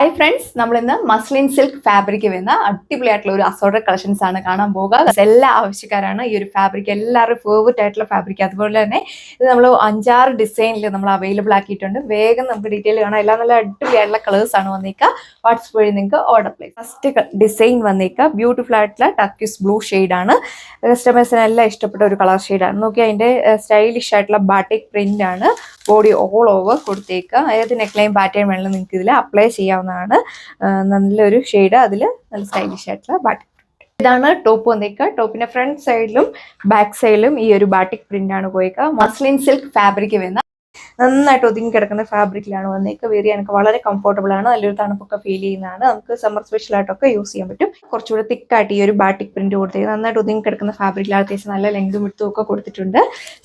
Hi friends, നമ്മൾ ഇന്ന് muslin silk fabric വരുന്ന അടിപൊളിയായിട്ടുള്ള ഒരു അസോർട്ടഡ് കളക്ഷൻസ് ആണ് കാണാൻ പോകുക. എല്ലാ ആവശ്യക്കാരാണ് ഈ ഒരു ഫാബ്രിക്, എല്ലാവരും ഫേവറേറ്റ് ആയിട്ടുള്ള ഫാബ്രിക്. അതുപോലെ തന്നെ ഇത് നമ്മൾ 5-6 ഡിസൈനിൽ നമ്മൾ അവൈലബിൾ ആക്കിയിട്ടുണ്ട്. വേഗം നമുക്ക് ഡീറ്റെയിൽ കാണാം. എല്ലാം നല്ല അടിപൊളിയായിട്ടുള്ള കളേഴ്സ് ആണ് വന്നേക്കുക. വാട്സ്ആപ്പ് വഴി നിങ്ങൾക്ക് ഓർഡർ പ്ലേസ്. ഫസ്റ്റ് ഡിസൈൻ വന്നേക്കുക ബ്യൂട്ടിഫുൾ ആയിട്ടുള്ള ടർക്കിഷ് ബ്ലൂ ഷെയ്ഡാണ്. കസ്റ്റമേഴ്സിന് എല്ലാം ഇഷ്ടപ്പെട്ട ഒരു കളർ ഷെയ്ഡാണ്. നോക്കി അതിന്റെ സ്റ്റൈലിഷ് ആയിട്ടുള്ള ബാട്ടിക് പ്രിന്റ് ആണ്. ബോഡി ഓൾ ഓവർ കൊടുത്തേക്കുക. ഏത് നെക്ലൈൻ പാറ്റേൺ വേണമെങ്കിലും നിങ്ങൾക്ക് ഇതിൽ അപ്ലൈ ചെയ്യാവുന്നതാണ്. നല്ലൊരു ഷെയ്ഡ്, അതിൽ നല്ല സ്റ്റൈലിഷ് ആയിട്ടുള്ള ബാട്ടിക്. ഇതാണ് ടോപ്പ് വന്നേക്കുക. ടോപ്പിന്റെ ഫ്രണ്ട് സൈഡിലും ബാക്ക് സൈഡിലും ഈ ഒരു ബാട്ടിക് പ്രിന്റ് ആണ് പോയേക്കുക. മസ്ലിൻ സിൽക്ക് ഫാബ്രിക് വരുന്ന നന്നായിട്ട് ഒതുങ്ങി കിടക്കുന്ന ഫാബ്രിക്കിലാണ് വന്നേക്കുക. വെയർ ചെയ്യാനൊക്കെ വളരെ കംഫർട്ടബിൾ ആണ്. നല്ലൊരു തണുപ്പൊക്കെ ഫീൽ ചെയ്യുന്നതാണ്. നമുക്ക് സമ്മർ സ്പെഷ്യൽ ആയിട്ടൊക്കെ യൂസ് ചെയ്യാൻ പറ്റും. കുറച്ചുകൂടെ തിക്കായിട്ട് ഈ ഒരു ബാട്ടിക് പ്രിന്റ് കൊടുത്തേക്ക് നന്നായിട്ട് ഒതുങ്ങി കിടക്കുന്ന ഫാബ്രിക്കിലാണ്. അത്യാവശ്യം നല്ല ലെങ്തും വിട്ടും ഒക്കെ കൊടുത്തിട്ടുണ്ട്.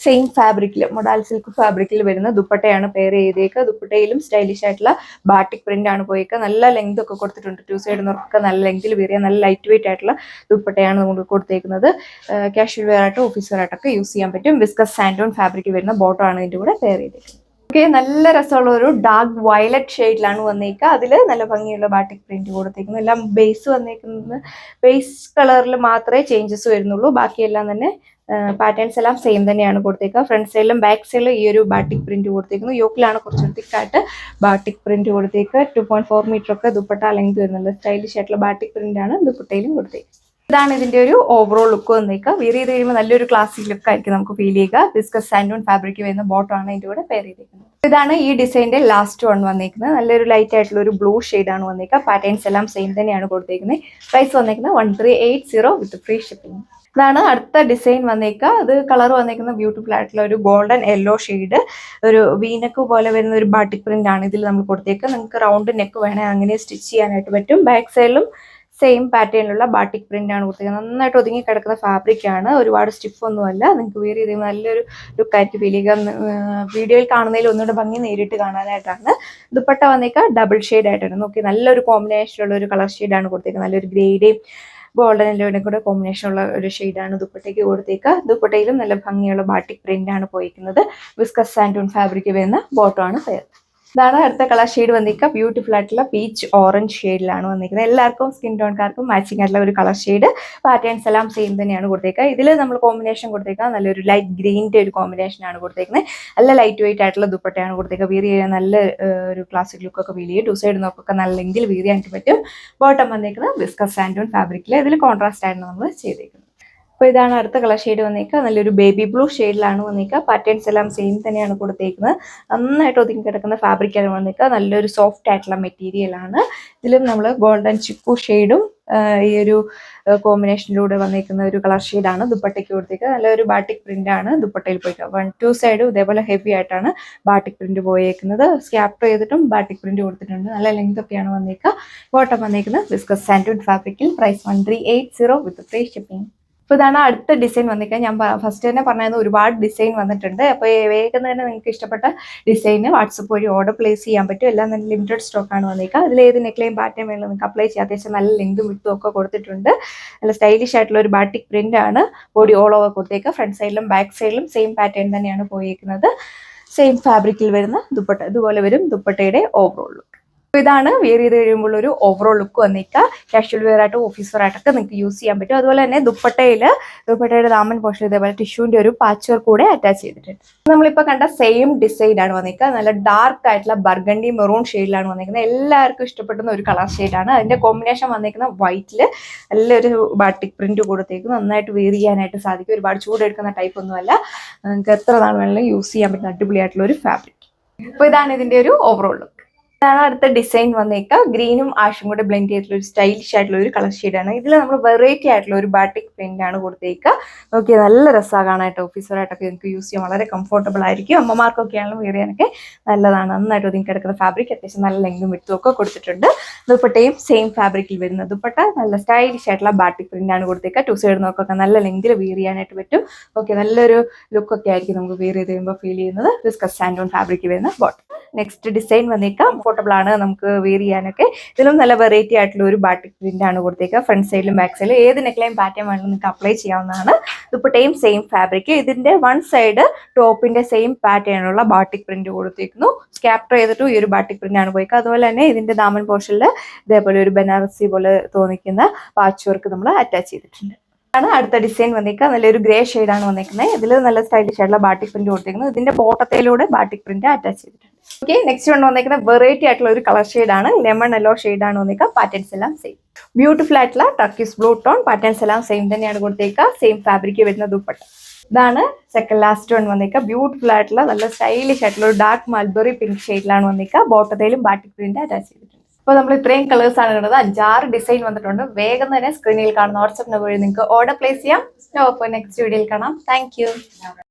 സെയിം ഫാബ്രിക്കിൽ മൊഡാൽ സിൽക്ക് ഫാബ്രിക്കിൽ വരുന്ന ദുപ്പട്ടയാണ് പെയർ ചെയ്തേക്കുക. ദുപ്പട്ടയിലും സ്റ്റൈലിഷ് ആയിട്ടുള്ള ബാട്ടിക് പ്രിന്റ് ആണ് പോയേക്കുക. നല്ല ലെങ്ത് ഒക്കെ കൊടുത്തിട്ടുണ്ട്. 2 സൈഡിനൊക്കെ നല്ല ലെങ്തിൽ വെയർ ചെയ്യാൻ നല്ല ലൈറ്റ് വെയിറ്റ് ആയിട്ടുള്ള ദുപ്പട്ടയാണ് നമുക്ക് കൊടുത്തേക്കുന്നത്. കാഷ്വൽ വെയർ ആയിട്ട് ഓഫീസ് വെയർ ആയിട്ടൊക്കെ യൂസ് ചെയ്യാൻ പറ്റും. വിസ്കസ് സാൻഡോൺ ഫാബ്രിക്കിൽ വരുന്ന ബോട്ടം ആണ് ഇതിന്റെ കൂടെ പെയർ ചെയ്തേക്കുന്നത്. നല്ല രസമുള്ള ഒരു ഡാർക്ക് വയലറ്റ് ഷെയ്ഡിലാണ് വന്നേക്കുക. അതിൽ നല്ല ഭംഗിയുള്ള ബാട്ടിക് പ്രിന്റ് കൊടുത്തേക്കുന്നത്. എല്ലാം ബേസ് വന്നേക്കുന്നത് ബേസ് കളറിൽ മാത്രമേ ചേഞ്ചസ് വരുന്നുള്ളൂ. ബാക്കിയെല്ലാം തന്നെ പാറ്റേൺസ് എല്ലാം സെയിം തന്നെയാണ് കൊടുത്തേക്കുക. ഫ്രണ്ട് സൈഡിലും ബാക്ക് സൈഡിലും ഈ ഒരു ബാട്ടിക് പ്രിന്റ് കൊടുത്തേക്കുന്നു. യോക്കിലാണ് കുറച്ച് തിക്കായിട്ട് ബാട്ടിക് പ്രിന്റ് കൊടുത്തേക്കുക. 2.4 മീറ്റർ ഒക്കെ ദുപ്പട്ട ലെങ്ത് വരുന്നുണ്ട്. സ്റ്റൈലിഷ് ആയിട്ടുള്ള ബാട്ടിക് പ്രിന്റ് ആണ് ദുപ്പട്ടയിലും കൊടുത്തേക്കുന്നത്. ഇതാണ് ഇതിന്റെ ഒരു ഓവറോൾ ലുക്ക് വന്നേക്കുക. വെയർ ചെയ്ത് കഴിയുമ്പോൾ നല്ലൊരു ക്ലാസിക് ലുക്ക് ആയിരിക്കും നമുക്ക് ഫീൽ ചെയ്യുക. വിസ്കസ് സാൻഡോൺ ഫാബ്രിക് വരുന്ന ബോട്ടം ആണ് ഇതിന്റെ കൂടെ പെയർ ചെയ്തേക്കുന്നത്. ഇതാണ് ഈ ഡിസൈനിന്റെ ലാസ്റ്റ് വൺ വന്നേക്കുന്നത്. നല്ലൊരു ലൈറ്റ് ആയിട്ടുള്ള ഒരു ബ്ലൂ ആണ് വന്നേക്കുക. പാറ്റേൺസ് എല്ലാം സെയിം തന്നെയാണ് കൊടുത്തേക്കുന്നത്. പ്രൈസ് വന്നേക്കുന്നത് 1380 വിത്ത് ഫ്രീ ഷിപ്പിംഗ്. ഇതാണ് അടുത്ത ഡിസൈൻ വന്നേക്കുക. അത് കളർ വന്നേക്കുന്ന ബ്യൂട്ടിഫുൾ ആയിട്ടുള്ള ഒരു ഗോൾഡൻ യെല്ലോ ഷെയ്ഡ്, ഒരു വീനക്ക് പോലെ വരുന്ന ഒരു ബാട്ടിക് പ്രിന്റ് ആണ് ഇതിൽ നമ്മൾ കൊടുത്തേക്കുക. നിങ്ങൾക്ക് റൗണ്ട് നെക്ക് വേണേൽ അങ്ങനെ സ്റ്റിച്ച് ചെയ്യാനായിട്ട് പറ്റും. ബാക്ക് സൈഡിലും സെയിം പാറ്റേണിലുള്ള ബാട്ടിക് പ്രിന്റ് ആണ് കൊടുത്തിരിക്കുന്നത്. നന്നായിട്ട് ഒതുങ്ങി കിടക്കുന്ന ഫാബ്രിക് ആണ്. ഒരുപാട് സ്റ്റിഫ് ഒന്നുമല്ല. നിങ്ങൾക്ക് വെയർ ചെയ്ത് നല്ലൊരു ലുക്കായിട്ട് ഫീൽ ചെയ്യുക. വീഡിയോയിൽ കാണുന്നതിൽ ഒന്നുകൂടെ ഭംഗി നേരിട്ട് കാണാനായിട്ടാണ്. ദുപ്പട്ട വന്നേക്കുക ഡബിൾ ഷെയ്ഡ് ആയിട്ടാണ്. നോക്കി നല്ലൊരു കോമ്പിനേഷനുള്ള ഒരു കളർ ഷെയ്ഡാണ് കൊടുത്തിരിക്കുന്നത്. നല്ലൊരു ഗ്രേഡേയും ഗോൾഡൻ യെല്ലോയുടെ കൂടെ കോമ്പിനേഷൻ ഉള്ള ഒരു ഷെയ്ഡാണ് ദുപ്പട്ടയ്ക്ക് കൊടുത്തേക്കുക. ദുപ്പട്ടയിലും നല്ല ഭംഗിയുള്ള ബാട്ടിക് പ്രിന്റ് ആണ് പോയിരിക്കുന്നത്. വിസ്കസ് സാൻഡോൺ ഫാബ്രിക് വരുന്ന ബോട്ടം ആണ് പെയർ. ഇതാണ് അടുത്ത കളർ ഷെയ്ഡ് വന്നിരിക്കുക. ബ്യൂട്ടിഫുൾ ആയിട്ടുള്ള പീച്ച് ഓറഞ്ച് ഷെയ്ഡിലാണ് വന്നിരിക്കുന്നത്. എല്ലാവർക്കും സ്കിൻ ടോൺകാർക്കും മാച്ചിങ് ആയിട്ടുള്ള ഒരു കളർ ഷെയ്ഡ്. പാറ്റേൺസ് എല്ലാം സെയിം തന്നെയാണ് കൊടുത്തേക്കുക. ഇതിൽ നമ്മൾ കോമ്പിനേഷൻ കൊടുത്തേക്കുക നല്ലൊരു ലൈറ്റ് ഗ്രീനിന്റെ ഒരു കോമ്പിനേഷൻ ആണ് കൊടുത്തേക്കുന്നത്. നല്ല ലൈറ്റ് വെയിറ്റ് ആയിട്ടുള്ള ദുപ്പട്ടയാണ് കൊടുത്തേക്കുക. വീർ ചെയ്യാൻ നല്ല ഒരു ക്ലാസിക് ലുക്ക് ഒക്കെ ഫീൽ ചെയ്യും. 2 സൈഡ് നോക്കൊക്കെ നല്ല ലെങ്കിൽ വീർ ചെയ്യാൻ പറ്റും. ബോട്ടം വന്നിരിക്കുന്നത് വിസ്കസ് സാൻഡോൺ ഫാബ്രിക്കിൽ. ഇതിൽ കോൺട്രാസ്റ്റ് ആയിരുന്നു നമ്മൾ ചെയ്തേക്കുന്നത്. അപ്പോൾ ഇതാണ് അടുത്ത കളർ ഷെയ്ഡ് വന്നേക്കുക. നല്ലൊരു ബേബി ബ്ലൂ ഷെയ്ഡിലാണ് വന്നേക്കുക. പാറ്റേൺസ് എല്ലാം സെയിം തന്നെയാണ് കൊടുത്തേക്കുന്നത്. നന്നായിട്ട് ഒതുങ്ങി കിടക്കുന്ന ഫാബ്രിക്കാണ് വന്നേക്കുക. നല്ലൊരു സോഫ്റ്റ് ആയിട്ടുള്ള മെറ്റീരിയൽ ആണ്. ഇതിലും നമ്മൾ ഗോൾഡൻ ചിക്കു ഷെയ്ഡും ഈ ഒരു കോമ്പിനേഷനിലൂടെ വന്നേക്കുന്ന ഒരു കളർ ഷെയ്ഡാണ് ദുപ്പട്ടയ്ക്ക് കൊടുത്തേക്കുക. നല്ലൊരു ബാട്ടിക് പ്രിന്റ് ആണ് ദുപ്പട്ടയിൽ പോയിക്കുക. 1-2 സൈഡും ഇതേപോലെ ഹെവി ആയിട്ടാണ് ബാട്ടിക് പ്രിന്റ് പോയേക്കുന്നത്. സ്കാപ്പ് ചെയ്തിട്ടും ബാട്ടിക് പ്രിന്റ് കൊടുത്തിട്ടുണ്ട്. നല്ല ലെങ്ത് ഒക്കെയാണ് വന്നേക്കുക. ബോട്ടം വന്നേക്കുന്നത് വിസ്കസ് സാൻഡോൺ ഫാബ്രിക്കിൽ. Price 1380 with free shipping. അപ്പോൾ ഇതാണ് അടുത്ത ഡിസൈൻ വന്നിരിക്കുക. ഞാൻ ഫസ്റ്റ് തന്നെ പറഞ്ഞത് ഒരുപാട് ഡിസൈൻ വന്നിട്ടുണ്ട്. അപ്പോൾ വേഗം തന്നെ നിങ്ങൾക്ക് ഇഷ്ടപ്പെട്ട ഡിസൈന് വാട്സപ്പ് വഴി ഓർഡർ പ്ലേസ് ചെയ്യാൻ പറ്റും. എല്ലാം തന്നെ ലിമിറ്റഡ് സ്റ്റോക്കാണ് വന്നിരിക്കുക. അതിൽ ഏത് നെക്ലൈൻ പാറ്റേൺ വേണം നിങ്ങൾക്ക് അപ്ലൈ ചെയ്യാം. അത്യാവശ്യം നല്ല ലെങ്തും വിട്ടും ഒക്കെ കൊടുത്തിട്ടുണ്ട്. നല്ല സ്റ്റൈലിഷ് ആയിട്ടുള്ള ഒരു ബാട്ടിക് പ്രിന്റ് ആണ് ബോഡി ഓൾ ഓവർ കൊടുത്തേക്കുക. ഫ്രണ്ട് സൈഡിലും ബാക്ക് സൈഡിലും സെയിം പാറ്റേൺ തന്നെയാണ് പോയിരിക്കുന്നത്. സെയിം ഫാബ്രിക്കിൽ വരുന്ന ദുപ്പട്ട ഇതുപോലെ വരും ദുപ്പട്ടയുടെ ഓവറോൾ ലുക്ക്. ഇതാണ് വെയർ ചെയ്ത് കഴിയുമ്പോൾ ഒരു ഓവറോൾ ലുക്ക് വന്നിരിക്കുക. കാഷ്വൽ വെയർ ആയിട്ട് ഓഫീസ് വെയർ ആയിട്ടൊക്കെ നിങ്ങൾക്ക് യൂസ് ചെയ്യാൻ പറ്റും. അതുപോലെ തന്നെ ദുപ്പട്ടയുടെ ദാമൻ പോർഷൻ ഇതേപോലെ ടിഷ്യൂവിന്റെ ഒരു പാച്ച് വർക്ക് കൂടെ അറ്റാച്ച് ചെയ്തിട്ടുണ്ട്. നമ്മളിപ്പോൾ കണ്ട സെയിം ഡിസൈൻ ആണ് വന്നിരിക്കുക. നല്ല ഡാർക്ക് ആയിട്ടുള്ള ബർഗണ്ടി മെറൂൺ ഷെയ്ഡിലാണ് വന്നിരിക്കുന്നത്. എല്ലാവർക്കും ഇഷ്ടപ്പെടുന്ന ഒരു കളർ ഷെയ്ഡാണ്. അതിന്റെ കോമ്പിനേഷൻ വന്നിരിക്കുന്ന വൈറ്റിൽ നല്ലൊരു ബാട്ടിക് പ്രിന്റ് കൊടുത്തേക്കും. നന്നായിട്ട് വെയർ ചെയ്യാനായിട്ട് സാധിക്കും. ഒരുപാട് ചൂടെടുക്കുന്ന ടൈപ്പ് ഒന്നുമല്ല. നിങ്ങൾക്ക് എത്ര നാൾ വേണമെങ്കിലും യൂസ് ചെയ്യാൻ പറ്റുന്ന അടിപൊളിയായിട്ടുള്ള ഒരു ഫാബ്രിക്. അപ്പോൾ ഇതാണ് ഇതിന്റെ ഒരു ഓവറോൾ ലുക്ക്. ഇതാണ് അടുത്ത ഡിസൈൻ വന്നേക്കുക. ഗ്രീനും ആഷും കൂടെ ബ്ലെൻഡ് ചെയ്തിട്ടുള്ള ഒരു സ്റ്റൈലിഷ് ആയിട്ടുള്ള ഒരു കളർ ഷെയ്ഡാണ്. ഇതിൽ നമ്മൾ വെറൈറ്റി ആയിട്ടുള്ള ഒരു ബാട്ടിക് പ്രിന്റ് ആണ് കൊടുത്തേക്കുക. നോക്കിയാൽ നല്ല രസമാണ് കാണാനായിട്ട്. ഓഫീസറായിട്ടൊക്കെ നിങ്ങൾക്ക് യൂസ് ചെയ്യാൻ വളരെ കംഫർട്ടബിൾ ആയിരിക്കും. അമ്മമാർക്കൊക്കെ ആണെങ്കിലും വെയർ ചെയ്യാനൊക്കെ നല്ലതാണ്. നന്നായിട്ട് ഒതുങ്ങി കിടക്കുന്ന ഫാബ്രിക്. അത്യാവശ്യം നല്ല ലെങ്തും വിട്ടും ഒക്കെ കൊടുത്തിട്ടുണ്ട്. ദുപ്പട്ടയും സെയിം ഫാബ്രിക്കിൽ വരുന്ന ദുപ്പട്ട നല്ല സ്റ്റൈലിഷ് ആയിട്ടുള്ള ബാട്ടിക് പ്രിന്റ് ആണ് കൊടുത്തേക്കുക. 2 സൈഡ് നോക്കൊക്കെ നല്ല ലെങ്കിൽ വെയർ ചെയ്യാനായിട്ട് പറ്റും. ഓക്കെ, നല്ലൊരു ലുക്കൊക്കെ ആയിരിക്കും നമുക്ക് വെയർ ചെയ്ത് കഴിയുമ്പോൾ ഫീൽ ചെയ്യുന്നത്. വിസ്കസ് സാൻഡോൺ ഫാബ്രിക്കിൽ വരുന്ന ബോട്ടം. നെക്സ്റ്റ് ഡിസൈൻ വന്നേക്കാം. കംഫർട്ടബിൾ ആണ് നമുക്ക് വെയർ ചെയ്യാനൊക്കെ. ഇതിലും നല്ല വെറൈറ്റി ആയിട്ടുള്ള ഒരു ബാട്ടിക് പ്രിന്റ് ആണ് കൊടുത്തേക്കുക. ഫ്രണ്ട് സൈഡിലും ബാക്ക് സൈഡിലും ഏത് നെക്ലൈൻ പാറ്റേൺ വേണമെങ്കിലും നിങ്ങൾക്ക് അപ്ലൈ ചെയ്യാവുന്നതാണ്. ദുപ്പട്ടയും സെയിം ഫാബ്രിക്. ഇതിന്റെ വൺ സൈഡ് ടോപ്പിന്റെ സെയിം പാറ്റേണുള്ള ബാട്ടിക് പ്രിന്റ് കൊടുത്തിരിക്കുന്നു. ക്യാപ്റ്റർ ചെയ്തിട്ടും ഈ ഒരു ബാട്ടിക് പ്രിന്റ് ആണ് പോയിക്കുക. അതുപോലെ തന്നെ ഇതിന്റെ ദാമൻ പോർഷനിൽ ഇതേപോലെ ഒരു ബനാറസി പോലെ തോന്നിക്കുന്ന പാച്ച് വർക്ക് നമ്മൾ അറ്റാച്ച് ചെയ്തിട്ടുണ്ട്. ആണ് അടുത്ത ഡിസൈൻ വന്നേക്കുക. നല്ലൊരു ഗ്രേ ആണ് വന്നേക്കുന്നത്. ഇതിൽ നല്ല സ്റ്റൈലിഷ് ആയിട്ടുള്ള ബാട്ടിക് പ്രിന്റ് കൊടുത്തിരിക്കുന്നത്. ഇതിന്റെ ബോട്ടത്തിലൂടെ ബാട്ടിക് പ്രിന്റ് അറ്റാച്ച് ചെയ്തിട്ടുണ്ട്. ഓക്കെ, നെക്സ്റ്റ് വൺ വന്നേക്കുന്ന വെറൈറ്റി ആയിട്ടുള്ള ഒരു കളർ ആണ്. ലെമൺ യെല്ലോ ആണ് വന്നേക്കുക. പാറ്റേൺസ് എല്ലാം സെയിം. ബ്യൂട്ടിഫുൾ ആയിട്ടുള്ള ടർക്കിഷ് ബ്ലൂ ടോൺ. പാറ്റേൺസ് എല്ലാം സെയിം തന്നെയാണ് കൊടുത്തേക്കുക. സെയിം ഫാബ്രിക് വരുന്ന ദുപ്പട്ട. ഇതാണ് സെക്കൻഡ് ലാസ്റ്റ് വൺ വന്നേക്കുക. ബ്യൂട്ടിഫുൾ ആയിട്ടുള്ള നല്ല സ്റ്റൈലിഷ് ആയിട്ടുള്ള ഒരു ഡാർക്ക് മൾബറി പിങ്ക് ഷെയ്ഡിലാണ് വന്നേക്കുക. ബോട്ടത്തിലും ബാട്ടിക് പ്രിന്റ് അറ്റാച്ച് ചെയ്തിട്ടുണ്ട്. അപ്പോൾ നമ്മൾ ഇത്രയും കളേഴ്സ് ആണ് കണ്ടത്. 5-6 ഡിസൈൻ വന്നിട്ടുണ്ട്. വേഗം തന്നെ സ്ക്രീനിൽ കാണുന്ന വാട്സ്ആപ്പ് നമ്പർ വഴി നിങ്ങൾക്ക് ഓർഡർ പ്ലേസ് ചെയ്യാം. നെക്സ്റ്റ് വീഡിയോയിൽ കാണാം. താങ്ക്